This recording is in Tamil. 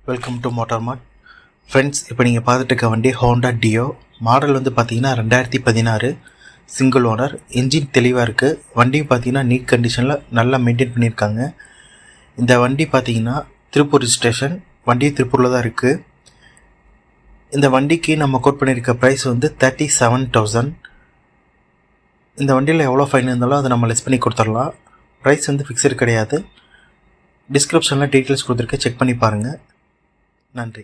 Welcome to motor mart friends. இப்போ நீங்கள் பார்த்துட்டு இருக்க வண்டி ஹோண்டா டியோ. மாடல் வந்து பார்த்தீங்கன்னா 2016 சிங்கிள் ஓனர். என்ஜின் தெளிவாக இருக்குது. வண்டியும் பார்த்தீங்கன்னா நீட் கண்டிஷனில் நல்லா மெயின்டைன் பண்ணியிருக்காங்க. இந்த வண்டி பார்த்தீங்கன்னா திருப்பூர் ரிஜிஸ்ட்ரேஷன். வண்டியும் திருப்பூரில் தான் இருக்குது. இந்த வண்டிக்கு நம்ம கோட் பண்ணியிருக்க ப்ரைஸ் வந்து 37,000. இந்த வண்டியில் எவ்வளோ ஃபைன் இருந்தாலும் அதை நம்ம லெஸ் பண்ணி கொடுத்துடலாம். ப்ரைஸ் வந்து ஃபிக்ஸட் கிடையாது. டிஸ்கிரிப்ஷனில் டீட்டெயில்ஸ் கொடுத்துருக்கேன், செக் பண்ணி பாருங்கள். நன்றி.